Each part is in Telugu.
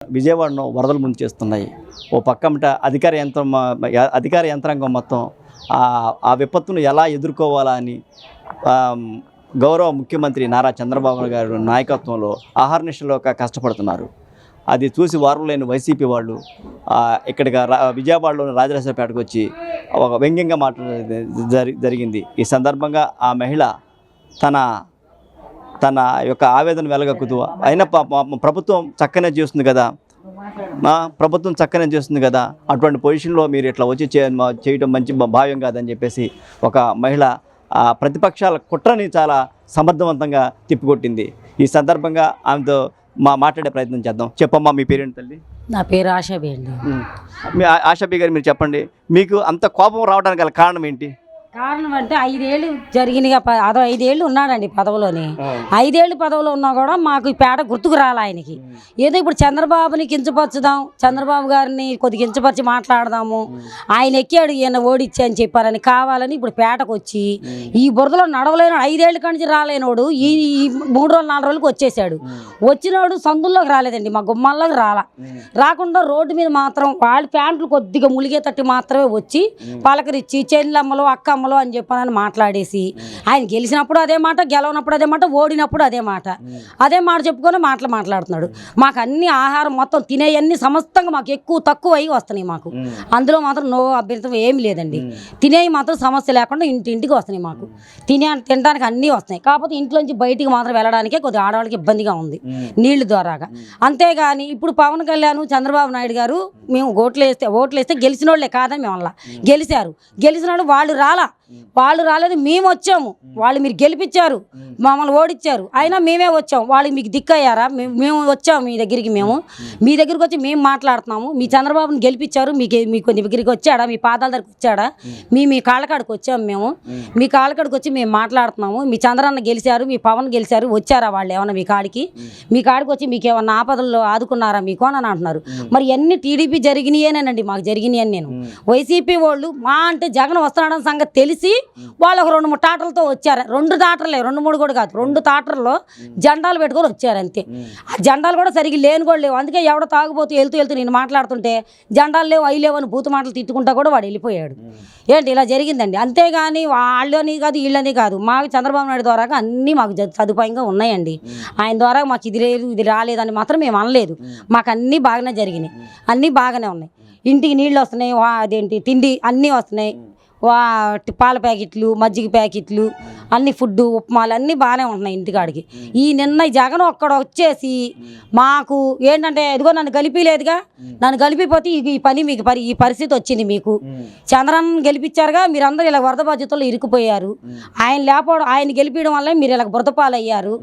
విజయవాడను వరదలు ముంచేస్తున్నాయి. ఓ పక్కమట అధికార యంత్రాంగం మొత్తం ఆ విపత్తును ఎలా ఎదుర్కోవాలా అని గౌరవ ముఖ్యమంత్రి నారా చంద్రబాబు గారి నాయకత్వంలో అహర్నిశలో కష్టపడుతున్నారు. అది చూసి వారం లేని వైసీపీ వాళ్ళు ఇక్కడికి విజయవాడలోని రాజరాజపేటకు వచ్చి ఒక వ్యంగ్యంగా మాట్లాడడం జరిగింది. ఈ సందర్భంగా ఆ మహిళ తన యొక్క ఆవేదన వెలగక్కుతూ అయినా ప్రభుత్వం చక్కనే చేస్తుంది కదా, అటువంటి పొజిషన్లో మీరు ఇట్లా వచ్చి చేయడం మంచి భావ్యం కాదని చెప్పేసి ఒక మహిళ ప్రతిపక్షాల కుట్రని చాలా సమర్థవంతంగా తిప్పికొట్టింది. ఈ సందర్భంగా ఆమెతో మాట్లాడే ప్రయత్నం చేద్దాం. చెప్పమ్మా, మీ పేరేంటి తల్లి? నా పేరు ఆశాబి అండి. మీ ఆశాబి గారు, మీరు చెప్పండి, మీకు అంత కోపం రావడానికి గల కారణం ఏంటి? కారణం అంటే 5 ఏళ్ళు జరిగినగా అదో 5 ఏళ్ళు ఉన్నాడండి పదవిలోని. 5 ఏళ్ళు పదవిలో ఉన్నా కూడా మాకు ఈ పేట గుర్తుకు రాలి ఆయనకి. ఏదో ఇప్పుడు చంద్రబాబుని కించపరచుదాం, చంద్రబాబు గారిని కొద్దిగా కించపరిచి మాట్లాడదాము, ఆయన ఎక్కాడు ఈయన ఓడిచ్చా అని చెప్పారని కావాలని ఇప్పుడు పేటకు వచ్చి ఈ బురదలో నడవలేను 5 ఏళ్ళ కంచి రాలేనోడు ఈ 3 రోజులు 4 రోజులకు వచ్చేసాడు. వచ్చినోడు సందుల్లోకి రాలేదండి, మా గుమ్మాల్లోకి రాకుండా రోడ్డు మీద మాత్రం వాళ్ళ ప్యాంట్లు కొద్దిగా ములిగేటట్టు మాత్రమే వచ్చి పలకరించి చెల్లమ్మలు అక్కమ్మలు అని చెప్పానని మాట్లాడేసి ఆయన గెలిచినప్పుడు అదే మాట, గెలవనప్పుడు అదే మాట, ఓడినప్పుడు అదే మాట చెప్పుకొని మాట్లాడుతున్నాడు. మాకు అన్ని ఆహారం మొత్తం తినేయన్నీ సమస్తంగా మాకు ఎక్కువ తక్కువ అయ్యి వస్తున్నాయి. మాకు అందులో మాత్రం నో అభ్యంతరం ఏమి లేదండి. తినేవి మాత్రం సమస్య లేకుండా ఇంటింటికి వస్తున్నాయి. మాకు తినడానికి అన్నీ వస్తున్నాయి. కాకపోతే ఇంట్లోంచి బయటికి మాత్రం వెళ్ళడానికే కొద్దిగా ఆడవాళ్ళకి ఇబ్బందిగా ఉంది నీళ్లు ద్వారాగా. అంతేగాని ఇప్పుడు పవన్ కళ్యాణ్ చంద్రబాబు నాయుడు గారు మేము ఓట్లు వేస్తే గెలిచిన వాళ్ళే కాదని మేము అలా గెలిచిన వాళ్ళు వాళ్ళు రాలేదు, మేము వచ్చాము. వాళ్ళు మీరు గెలిపించారు, మమ్మల్ని ఓడించారు, అయినా మేమే వచ్చాము. వాళ్ళు మీకు దిక్కయ్యారా? మేము వచ్చాము మీ దగ్గరికి వచ్చి మేము మాట్లాడుతున్నాము. మీ చంద్రబాబుని గెలిపించారు, మీ కొన్ని దగ్గరికి వచ్చాడా? మీ పాదాల దగ్గరికి వచ్చాడా? మీ కాళ్ళకాడికి వచ్చాము మేము. మీ కాళ్ళకాడికి వచ్చి మేము మాట్లాడుతున్నాము. మీ చంద్రన్న గెలిచారు, మీ పవన్ గెలిచారు, వచ్చారా వాళ్ళు ఏమన్నా మీ కాడికి వచ్చి మీకు ఏమన్నా ఆపదల్లో ఆదుకున్నారా మీకు అని అంటున్నారు. మరి అన్ని టీడీపీ జరిగినాయేనండి, మాకు జరిగినాయని. నేను వైసీపీ వాళ్ళు అంటే జగన్ వస్తున్నాడని సంగతి తెలిసి వాళ్ళు ఒక 2-3 టాటర్లతో వచ్చారు. 2 టాటర్లే, 2-3 కూడా కాదు, 2 టాటర్లో జెండాలు పెట్టుకొని వచ్చారు అంతే. ఆ జెండాలు కూడా సరిగ్గా లేని కూడా లేవు. అందుకే ఎవడో తాగుపోతూ వెళ్తూ నేను మాట్లాడుతుంటే జెండాలు లేవు అవి లేవు అని బూతు మాటలు తిట్టుకుంటా కూడా వాడు వెళ్ళిపోయాడు. ఏంటి ఇలా జరిగిందండి. అంతేగాని వాళ్ళని కాదు వీళ్ళని కాదు, మాకు చంద్రబాబు నాయుడు ద్వారా అన్నీ మాకు సదుపాయంగా ఉన్నాయండి. ఆయన ద్వారా మాకు ఇది లేదు ఇది రాలేదని మాత్రం మేము అనలేదు. మాకు అన్నీ బాగానే జరిగినాయి, అన్నీ బాగానే ఉన్నాయి. ఇంటికి నీళ్ళు వస్తున్నాయి, అదేంటి తిండి అన్నీ వస్తున్నాయి, పాల ప్యాకెట్లు, మజ్జిగ ప్యాకెట్లు, అన్ని ఫుడ్డు ఉప్మాలు అన్నీ బాగానే ఉంటున్నాయి ఇంటికాడికి. ఈ నిన్న జగన్ ఒక్కడ వచ్చేసి మాకు ఏంటంటే ఇదిగో నన్ను గెలిపిలేదుగా, నన్ను గెలిపిపోతే ఈ పని మీకు ఈ పరిస్థితి వచ్చింది. మీకు చంద్రన్న గెలిపించారుగా, మీరందరూ ఇలా వరద బాధ్యతల్లో ఇరుక్కుపోయారు. ఆయన గెలిపించడం వల్లే మీరు ఇలా బురదపాలు అయ్యారు,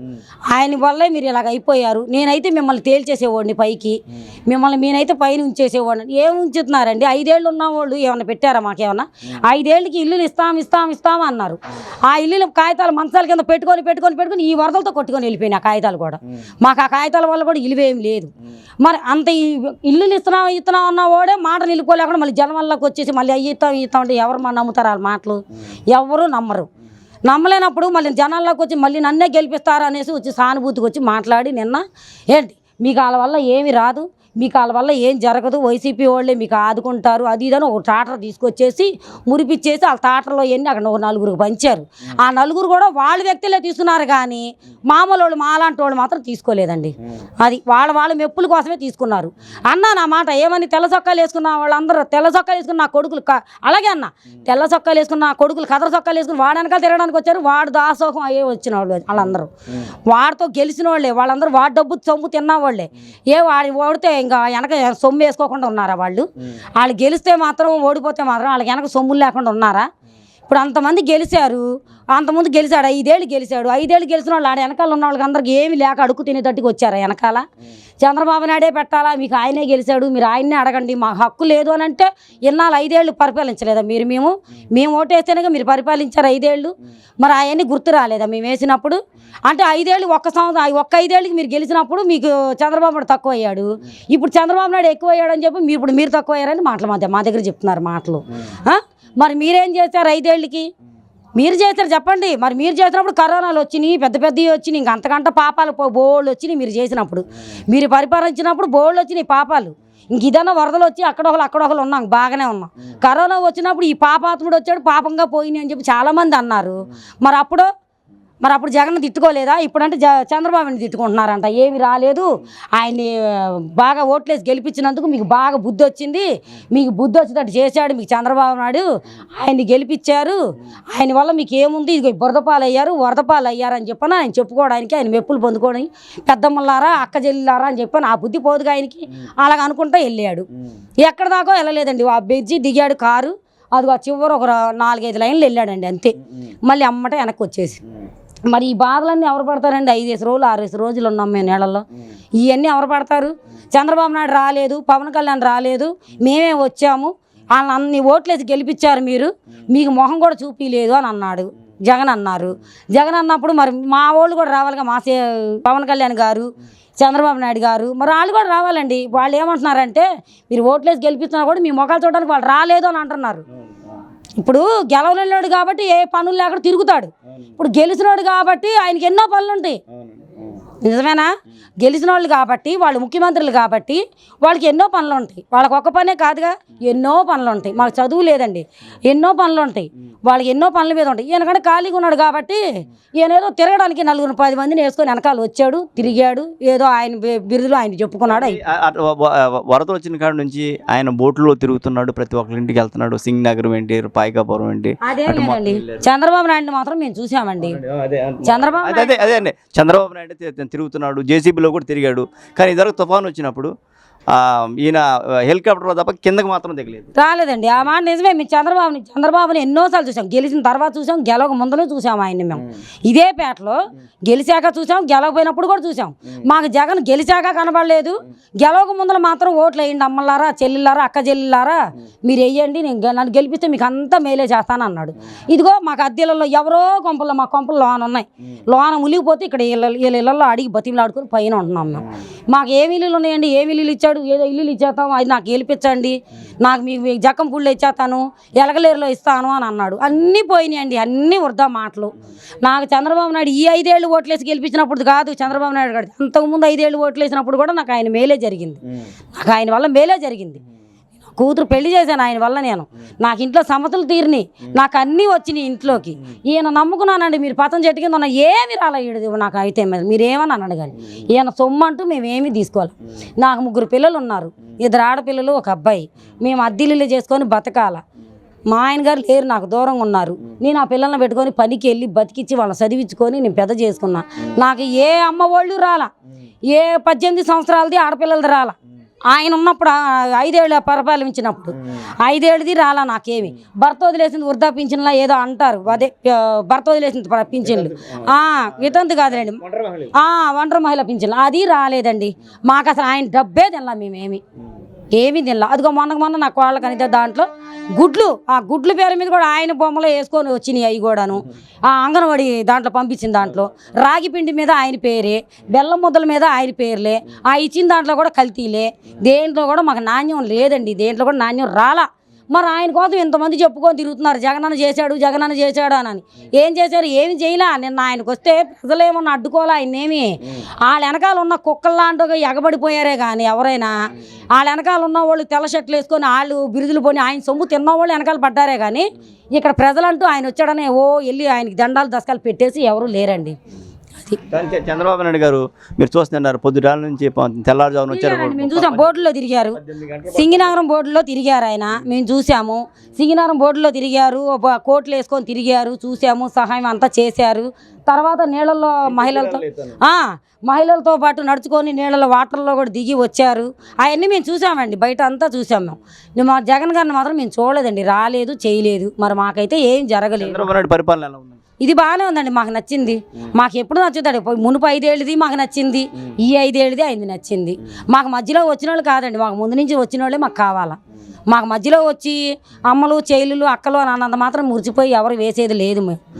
ఆయన వల్లే మీరు ఇలాగ అయిపోయారు. నేనైతే మిమ్మల్ని తేల్చేసేవాడిని పైకి, నేనైతే పైన ఉంచేసేవాడిని. ఏం ఉంచుతున్నారండి? 5 ఏళ్ళు ఉన్న వాళ్ళు ఏమన్నా పెట్టారా? మాకేమన్నా 5 ఏళ్ళకి ఇల్లులు ఇస్తాం అన్నారు. ఆ ఇల్లులు కాగితాలు మంచాల కింద పెట్టుకొని ఈ వరదలతో కొట్టుకొని వెళ్ళిపోయినాయి ఆ కాగితాలు కూడా. మాకు ఆ కాగితాల వల్ల కూడా ఇలువేం లేదు. మరి అంత ఇల్లులు ఇస్తున్నాం అన్న వాడే మాట నిలుపుకోలేకుండా మళ్ళీ జనం వల్లకి వచ్చేసి మళ్ళీ ఇస్తాం అంటే ఎవరు నమ్ముతారు? వాళ్ళ మాటలు ఎవరు నమ్మలేనప్పుడు మళ్ళీ జనాల్లోకి వచ్చి మళ్ళీ నన్నే గెలిపిస్తారు అనేసి వచ్చి సానుభూతికి వచ్చి మాట్లాడి నిన్న ఏంటి మీకు వాళ్ళ వల్ల ఏమి రాదు, మీకు వాళ్ళ వల్ల ఏం జరగదు, వైసీపీ వాళ్ళే మీకు ఆదుకుంటారు అది ఇదని ఒక టాటర్ తీసుకొచ్చేసి మురిపిచ్చేసి వాళ్ళ టాటర్లో ఎన్ని అక్కడ 4 పంచారు. ఆ 4 కూడా వాళ్ళ వ్యక్తులే తీసుకున్నారు కానీ మామూలు వాళ్ళు మాలాంటి వాళ్ళు మాత్రం తీసుకోలేదండి. అది వాళ్ళ మెప్పుల కోసమే తీసుకున్నారు. అన్న నా మాట ఏమని తెల్ల చొక్కాలు వేసుకున్న వాళ్ళందరూ తెల్ల చొక్కాలు వేసుకున్న నా కొడుకులు అలాగే అన్న తెల్ల చొక్కాలు వేసుకున్న నా కొడుకులు కదర చొక్కాలు వేసుకుని వాడనకాల తిరగడానికి వచ్చారు. వాడు దాసోహం అయ్యే వచ్చిన వాళ్ళు వాళ్ళందరూ వాడితో గెలిచిన వాళ్ళే, వాళ్ళందరూ వాడి డబ్బు సొమ్ము తిన్నవాళ్ళే. ఓడితే ఇంకా వెనక సొమ్ము వేసుకోకుండా ఉన్నారా? వాళ్ళు గెలిస్తే మాత్రం ఓడిపోతే మాత్రం వాళ్ళకి వెనక సొమ్ములు లేకుండా ఉన్నారా? ఇప్పుడు అంతమంది గెలిచారు, అంతమంది గెలిచాడు, 5 ఏళ్ళు గెలిచాడు. 5 ఏళ్ళు గెలిచిన వాళ్ళు వెనకాల ఉన్న వాళ్ళకి అందరికి ఏమి లేక అడుగు తినేటట్టుకు వచ్చారా వెనకాల? చంద్రబాబు నాయుడే పెట్టాలా, మీకు ఆయనే గెలిచాడు, మీరు ఆయన్నే అడగండి, మాకు హక్కు లేదు అని అంటే ఇన్నాళ్ళు 5 ఏళ్ళు పరిపాలించలేదా మీరు? మేము ఓటేస్తేనే మీరు పరిపాలించారు 5 ఏళ్ళు. మరి అవన్నీ గుర్తు రాలేదా మేము వేసినప్పుడు? అంటే 5 ఏళ్ళు ఒక్క 5 ఏళ్ళకి మీరు గెలిచినప్పుడు మీకు చంద్రబాబు నాయుడు తక్కువ అయ్యాడు, ఇప్పుడు చంద్రబాబు నాయుడు ఎక్కువ అయ్యాడు అని చెప్పి మీరు తక్కువ అయ్యారని మాటలు మా దగ్గర చెప్తున్నారు మాటలు. మరి మీరేం చేశారు 5 ఏళ్ళకి? మీరు చేస్తారు చెప్పండి. మరి మీరు చేసినప్పుడు కరోనాలు వచ్చినాయి, పెద్ద పెద్దవి వచ్చినాయి, ఇంక అంతకంటే పాపాలు బోళ్ళు వచ్చినాయి. మీరు చేసినప్పుడు, మీరు పరిపాలించినప్పుడు బోళ్ళు వచ్చినాయి పాపాలు. ఇంక ఇదన్నా వరదలు వచ్చి అక్కడొకరు ఉన్నాం, బాగానే ఉన్నాం. కరోనా వచ్చినప్పుడు ఈ పాపాత్ముడు వచ్చాడు, పాపంగా పోయినాయి అని చెప్పి చాలామంది అన్నారు. మరి అప్పుడు జగన్ తిట్టుకోలేదా? ఇప్పుడంటే చంద్రబాబుని తిట్టుకుంటున్నారంట. ఏమి రాలేదు, ఆయన్ని బాగా ఓట్లేసి గెలిపించినందుకు మీకు బాగా బుద్ధి వచ్చింది, మీకు బుద్ధి వచ్చేటట్టు చేశాడు మీకు చంద్రబాబు నాయుడు, ఆయన్ని గెలిపించారు, ఆయన వల్ల మీకు ఏముంది, ఇది బురదపాలు అయ్యారు, వరదపాలు అయ్యారని చెప్పని ఆయన చెప్పుకోవడానికి, ఆయన మెప్పులు పొందుకోవడానికి, పెద్దమ్మలారా అక్క చెల్లిలారా అని చెప్పని ఆ బుద్ధి పోదుగా ఆయనకి. అలాగ అనుకుంటా వెళ్ళాడు. ఎక్కడ దాకా వెళ్ళలేదండి. ఆ బెజ్జి దిగాడు కారు, అది ఆ చివరి ఒక 4-5 లైన్లు వెళ్ళాడండి అంతే. మళ్ళీ అమ్మటే వెనక్కి వచ్చేసి. మరి ఈ బాధలన్నీ ఎవరు పడతారండి? 5 రోజులు 6 రోజులు ఉన్నాం మేము నీళ్ళల్లో. ఇవన్నీ ఎవరు పడతారు? చంద్రబాబు నాయుడు రాలేదు, పవన్ కళ్యాణ్ రాలేదు, మేమే వచ్చాము, వాళ్ళని అన్ని ఓట్లేసి గెలిపించారు, మీకు మొహం కూడా చూపించలేదు అని అన్నాడు జగన్ అన్నారు. జగన్ అన్నప్పుడు మరి మా వాళ్ళు కూడా రావాలిగా, పవన్ కళ్యాణ్ గారు, చంద్రబాబు నాయుడు గారు, మరి వాళ్ళు కూడా రావాలండి. వాళ్ళు ఏమంటున్నారంటే మీరు ఓట్లేసి గెలిపిస్తున్నా కూడా మీ మొఖాలు చూడడానికి వాళ్ళు రాలేదు అని అంటున్నారు. ఇప్పుడు గెలవలేడు కాబట్టి ఏ పనులు లేకుండా తిరుగుతాడు. ఇప్పుడు గెలిచినోడు కాబట్టి ఆయనకి ఎన్నో పనులు ఉంటాయి. నిజమేనా? గెలిచిన వాళ్ళు కాబట్టి, వాళ్ళు ముఖ్యమంత్రులు కాబట్టి వాళ్ళకి ఎన్నో పనులు ఉంటాయి. వాళ్ళకి ఒక్క పనే కాదుగా, ఎన్నో పనులు ఉంటాయి. మాకు చదువు లేదండి, ఎన్నో పనులు ఉంటాయి. వాళ్ళకి ఎన్నో పనుల మీద ఉంటాయి. ఈయనకంటే ఖాళీగా ఉన్నాడు కాబట్టి ఈయన ఏదో తిరగడానికి 4-10 మందిని వేసుకొని వెనకాల వచ్చాడు, తిరిగాడు, ఏదో ఆయన బిరుదులు ఆయన చెప్పుకున్నాడు. వరద వచ్చిన కాడ నుంచి ఆయన బోట్లో తిరుగుతున్నాడు, ప్రతి ఒక్కరి ఇంటికి వెళ్తున్నాడు. సింగ్ నగరం ఏంటి, పాయకాపురం ఏంటి, అదేనండి. చంద్రబాబు నాయుడు మాత్రం మేము చూసామండి. అదే అండి, చంద్రబాబు నాయుడు తిరుగుతున్నాడు, జేసీబీలో కూడా తిరిగాడు. కానీ ఇద్దరు తుఫాను వచ్చినప్పుడు ఈయన హెలికాప్టర్లో తప్ప కిందకి మాత్రం దిగలేదు, రాలేదండి. ఆ మాట నిజమే. మేము చంద్రబాబుని ఎన్నోసార్లు చూసాం. గెలిచిన తర్వాత చూసాం, గెలవక ముందులో చూసాం ఆయన్ని. మేము ఇదే పేటలో గెలిచాక చూసాం, గెలవకపోయినప్పుడు కూడా చూసాం. మాకు జగన్ గెలిచాక కనబడలేదు, గెలవక ముందులో మాత్రం ఓట్లు వేయండి అమ్మలారా, చెల్లిలారా, అక్క చెల్లిలారా, మీరు వేయండి, నన్ను గెలిపిస్తే మీకు అంతా మేలే చేస్తాను అన్నాడు. ఇదిగో మాకు అద్దెలలో ఎవరో కొంపల్లో, మా కొంపలు లోన ఉన్నాయి, లోన మునిగిపోతే ఇక్కడ వీళ్ళ ఇళ్ళల్లో అడిగి బతిమలాడుకుని పైన ఉంటున్నాం మేము. మాకు ఏమి ఇల్లులు ఉన్నాయండి? ఏమి ఇల్లు ఇచ్చాడు? ఏదో ఇల్లులు ఇచ్చేస్తాం, అది నాకు గెలిపించండి, నాకు మీకు జక్కం పుళ్ళు ఇచ్చేస్తాను, ఎలగలేరులో ఇస్తాను అని అన్నాడు. అన్నీ పోయినాయండి, అన్నీ వృధా మాటలు. నాకు చంద్రబాబు నాయుడు ఈ 5 ఏళ్ళు ఓట్లేసి గెలిపించినప్పుడు కాదు, చంద్రబాబు నాయుడు గారు అంతకుముందు 5 ఏళ్ళు ఓట్లు వేసినప్పుడు కూడా నాకు ఆయన మేలే జరిగింది. నాకు ఆయన వల్ల మేలే జరిగింది. కూతురు పెళ్లి చేశాను ఆయన వల్ల. నాకు ఇంట్లో సమతలు తీరిని, నాకు అన్నీ వచ్చినాయి ఇంట్లోకి. ఈయన నమ్ముకున్నానండి. మీరు పచ్చని చెట్టు కింద ఉన్న ఏమి రాలేదు నాకు అయితే, మీరేమని అన్నాడు కానీ ఈయన సొమ్ము అంటూ మేమేమీ తీసుకోవాలి. నాకు 3 పిల్లలు ఉన్నారు, 2 ఆడపిల్లలు, 1 అబ్బాయి. మేము అద్దెలు చేసుకొని బతకాల. మా ఆయన గారు లేరు, నాకు దూరంగా ఉన్నారు. నేను ఆ పిల్లల్ని పెట్టుకొని పనికి వెళ్ళి బతికిచ్చి వాళ్ళని చదివించుకొని నేను పెద్ద చేసుకున్నా. నాకు ఏ అమ్మ వాళ్ళు రాలా, ఏ 18 సంవత్సరాలది ఆడపిల్లలది రాలా. ఆయన ఉన్నప్పుడు 5 ఏళ్ళు పరిపాలించినప్పుడు 5 ఏళ్ళది రాలా నాకేమి. భర్త వదిలేసింది వృద్ధా పింఛన్లా ఏదో అంటారు, అదే భర్త వదిలేసింది పింఛన్లు, వితంతు కాదులేండి, ఒంటరి మహిళ పింఛన్లు, అది రాలేదండి మాకు. అసలు ఆయన డబ్బే తినలా, మేమేమి ఏమీ తినలా. అదిగో మొన్న నా కోళ్ళకి అనేది దాంట్లో గుడ్లు, ఆ గుడ్ల పేరు మీద కూడా ఆయన బొమ్మలో వేసుకొని వచ్చినాయి. అవి కూడాను ఆ అంగన్వాడి దాంట్లో పంపించిన దాంట్లో రాగి పిండి మీద ఆయన పేరే, బెల్లం ముద్దల మీద ఆయన పేర్లే, ఆ ఇచ్చిన దాంట్లో కూడా కల్తీలే. దేంట్లో కూడా మాకు నాణ్యం లేదండి, దేంట్లో కూడా నాణ్యం రాలా. మరి ఆయన కోసం ఇంతమంది చెప్పుకొని తిరుగుతున్నారు, జగనన్న చేశాడు అని. ఏం చేశారు? ఏమి చేయలే. నిన్న ఆయనకు వస్తే ప్రజలేమన్నా అడ్డుకోలే ఆయన్నేమి. వాళ్ళ వెనకాల ఉన్న కుక్కల్లాంటి ఎగబడిపోయారే కానీ ఎవరైనా, వాళ్ళ వెనకాల ఉన్న వాళ్ళు తెల్ల షర్ట్లు వేసుకొని వాళ్ళు బిరుదులు పోని ఆయన సొమ్ము తిన్నవాళ్ళు వెనకాల పడ్డారే కానీ ఇక్కడ ప్రజలంటూ ఆయన వచ్చాడనే వెళ్ళి ఆయనకి దండాలు దశకాలు పెట్టేసి ఎవరు లేరండి. చంద్రబాబు నాయుడు గారు మీరు చూస్తున్నారు, పొద్దుటాల నుంచి తెల్లారుజామున వచ్చారు. మేము చూసాం, బోర్డులో తిరిగారు, సింగినగరం బోర్డులో తిరిగారు ఆయన. మేము చూసాము, సింగినగరం బోర్డులో తిరిగారు, కోట్లు వేసుకొని తిరిగారు, చూసాము, సహాయం అంతా చేశారు. తర్వాత నీళ్ళల్లో మహిళలతో పాటు నడుచుకొని నీళ్ళలో వాటర్లో కూడా దిగి వచ్చారు. అవన్నీ మేము చూసామండి, బయట అంతా చూసాము. మేము మా జగన్ గారిని మాత్రం మేము చూడలేదండి, రాలేదు, చేయలేదు. మరి మాకైతే ఏం జరగలేదు. చంద్రబాబు నాయుడు పరిపాలన ఎలా ఉంది? ఇది బాగానే ఉందండి, మాకు నచ్చింది. మాకు ఎప్పుడు నచ్చుతాడు, మునుపు 5 ఏళ్ళది మాకు నచ్చింది, ఈ 5 ఏళ్ళది ఆయనది నచ్చింది. మాకు మధ్యలో వచ్చిన వాళ్ళు కాదండి, మాకు ముందు నుంచి వచ్చిన వాళ్ళే మాకు కావాలా. మాకు మధ్యలో వచ్చి అమ్మలు చెల్లెలు అక్కలు అని అన్నంత మాత్రం మురిచిపోయి ఎవరు వేసేది లేదు మేము.